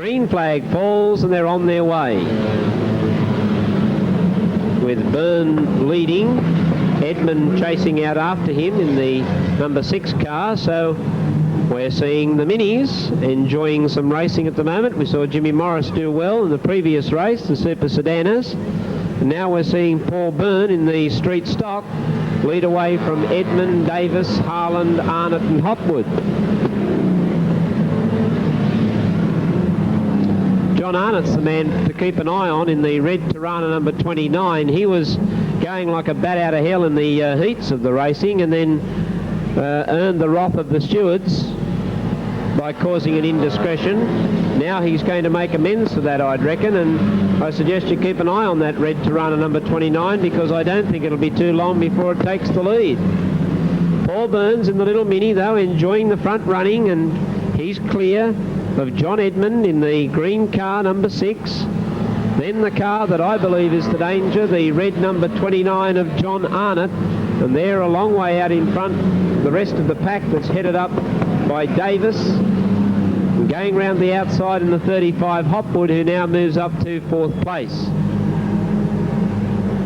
green flag falls and they're on their way. With Byrne leading, Edmund chasing out after him in the number 6 car. So we're seeing the minis enjoying some racing at the moment. We saw Jimmy Morris do well in the previous race, the Super Sedanas. And now we're seeing Paul Byrne in the street stock lead away from Edmund, Davis, Harland, Arnott and Hopwood. John Arnott's the man to keep an eye on in the red Tirana number 29. He was going like a bat out of hell in the heats of the racing, and then earned the wrath of the stewards by causing an indiscretion. Now he's going to make amends for that, I'd reckon, and I suggest you keep an eye on that red Tirana number 29, because I don't think it'll be too long before it takes the lead. Paul Burns in the little mini, though, enjoying the front running, and he's clear of John Edmund in the green car number 6. Then the car that I believe is the danger, the red number 29 of John Arnott, and they're a long way out in front. The rest of the pack that's headed up by Davis, and going round the outside in the 35 Hopwood, who now moves up to 4th place.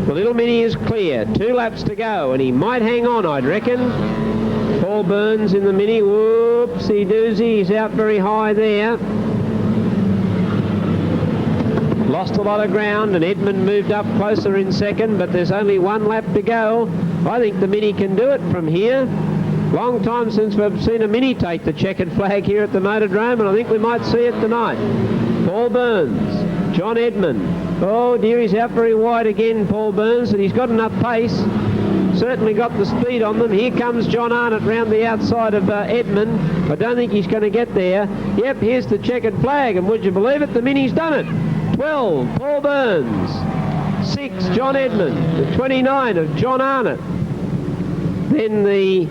The little mini is clear, 2 laps to go, and he might hang on, I'd reckon. Paul Burns in the mini, whoopsie doozy, he's out very high there. Lost a lot of ground, and Edmund moved up closer in second, but there's only 1 lap to go. I think the mini can do it from here. Long time since we've seen a mini take the checkered flag here at the Motordrome, and I think we might see it tonight. Paul Burns, John Edmund. Oh dear, he's out very wide again, Paul Burns, and he's got enough pace. Certainly got the speed on them. Here comes John Arnott round the outside of Edmund. I don't think he's going to get there. Yep, here's the checkered flag, and would you believe it, the mini's done it. 12, Paul Burns. 6, John Edmund. The 29 of John Arnott. Then the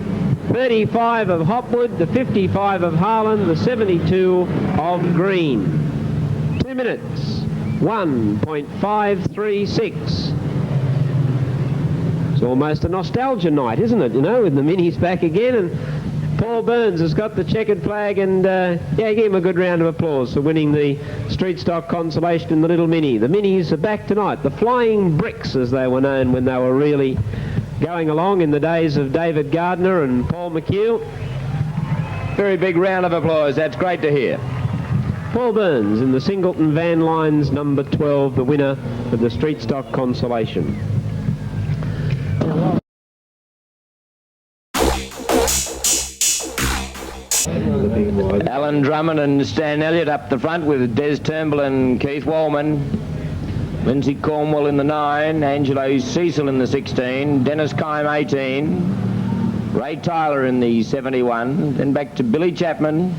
35 of Hopwood, the 55 of Harland, the 72 of Green. 2 minutes, 1.536. It's almost a nostalgia night, isn't it? You know, with the minis back again, and Paul Burns has got the checkered flag, and yeah, give him a good round of applause for winning the street stock consolation in the little mini. The minis are back tonight, the Flying Bricks as they were known when they were really going along in the days of David Gardner and Paul McHugh. Very big round of applause, that's great to hear. Paul Burns in the Singleton Van Lines number 12, the winner of the street stock consolation. Alan Drummond and Stan Elliott up the front with Des Turnbull and Keith Wallman. Lindsay Cornwall in the 9, Angelo Cecil in the 16, Dennis Kime 18, Ray Tyler in the 71, then back to Billy Chapman,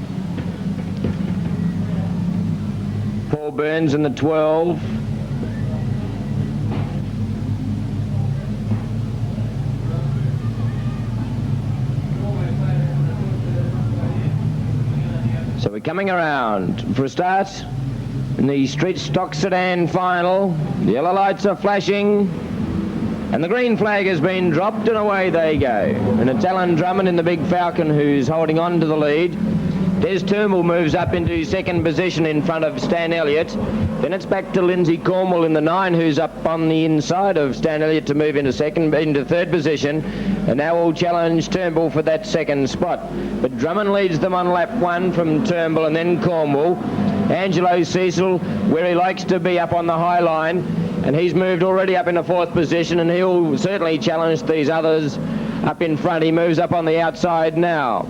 Paul Burns in the 12, so we're coming around for a start. In the street stock sedan final, the yellow lights are flashing and the green flag has been dropped and away they go. And it's Alan Drummond in the big Falcon who's holding on to the lead. Des Turnbull moves up into second position in front of Stan Elliott. Then it's back to Lindsay Cornwall in the 9 who's up on the inside of Stan Elliott to move into third position. And now will challenge Turnbull for that second spot. But Drummond leads them on lap 1 from Turnbull and then Cornwall. Angelo Cecil, where he likes to be, up on the high line, and he's moved already up into 4th position, and he'll certainly challenge these others up in front. He moves up on the outside now.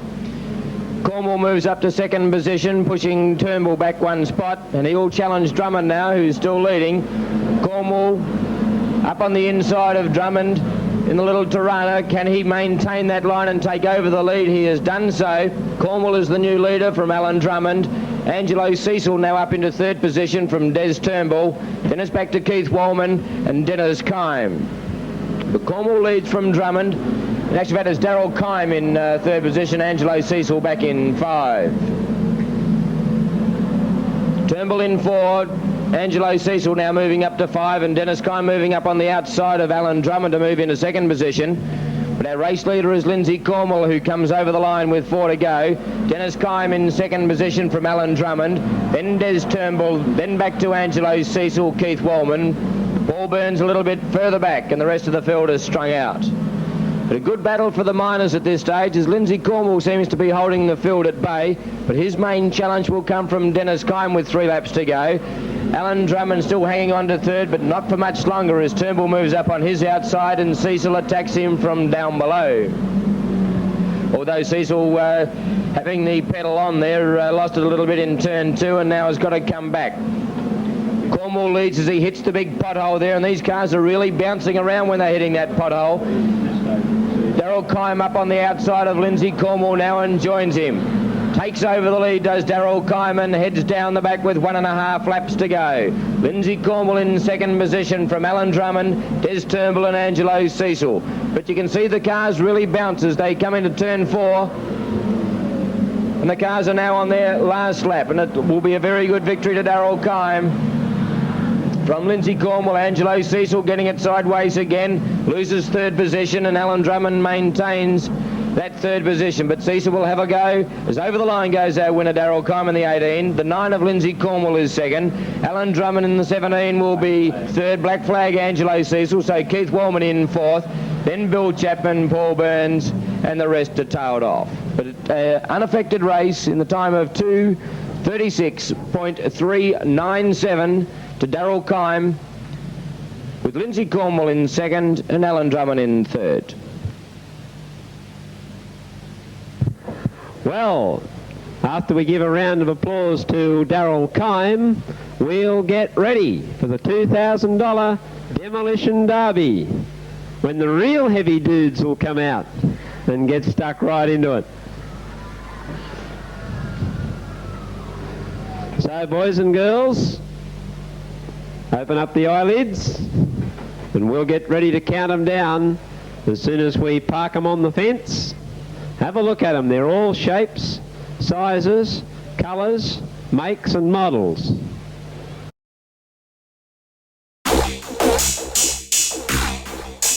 Cornwall moves up to 2nd position, pushing Turnbull back 1 spot, and he'll challenge Drummond now, who's still leading. Cornwall up on the inside of Drummond in the little Tirana. Can he maintain that line and take over the lead? He has done so. Cornwall is the new leader from Alan Drummond. Angelo Cecil now up into 3rd position from Des Turnbull. Then it's back to Keith Wallman and Dennis Kime. But Cornwall leads from Drummond. In actual fact, it's Darryl Kime in 3rd position, Angelo Cecil back in 5. Turnbull in 4, Angelo Cecil now moving up to 5, and Dennis Kime moving up on the outside of Alan Drummond to move into 2nd position. But our race leader is Lindsay Cornwall, who comes over the line with 4 to go. Dennis Kime in second position from Alan Drummond, then Des Turnbull, then back to Angelo Cecil, Keith Wallman. Paul Burns a little bit further back, and the rest of the field is strung out. But a good battle for the minors at this stage, as Lindsay Cornwall seems to be holding the field at bay, but his main challenge will come from Dennis Kime with 3 laps to go. Alan Drummond still hanging on to third, but not for much longer as Turnbull moves up on his outside and Cecil attacks him from down below. Although Cecil, having the pedal on there, lost it a little bit in turn 2 and now has got to come back. Cornwall leads as he hits the big pothole there, and these cars are really bouncing around when they're hitting that pothole. Darryl Kime up on the outside of Lindsay Cornwall now and joins him. Takes over the lead, does Darryl Kime, and heads down the back with 1.5 laps to go. Lindsay Cornwall in second position from Alan Drummond, Des Turnbull and Angelo Cecil. But you can see the cars really bounce as they come into turn 4. And the cars are now on their last lap, and it will be a very good victory to Darryl Kime. From Lindsay Cornwall, Angelo Cecil getting it sideways again, loses third position, and Alan Drummond maintains that third position. But Cecil will have a go as over the line goes our winner, Darryl Kime in the 18. The 9 of Lindsay Cornwall is second. Alan Drummond in the 17 will be third. Black flag Angelo Cecil, so Keith Wallman in fourth. Then Bill Chapman, Paul Burns, and the rest are tailed off. But unaffected race in the time of 2:36.397 to Darryl Kime, with Lindsay Cornwall in second and Alan Drummond in third. Well, after we give a round of applause to Darryl Kime, we'll get ready for the $2,000 Demolition Derby, when the real heavy dudes will come out and get stuck right into it. So, boys and girls, open up the eyelids and we'll get ready to count them down as soon as we park them on the fence. Have a look at them. They're all shapes, sizes, colours, makes and models.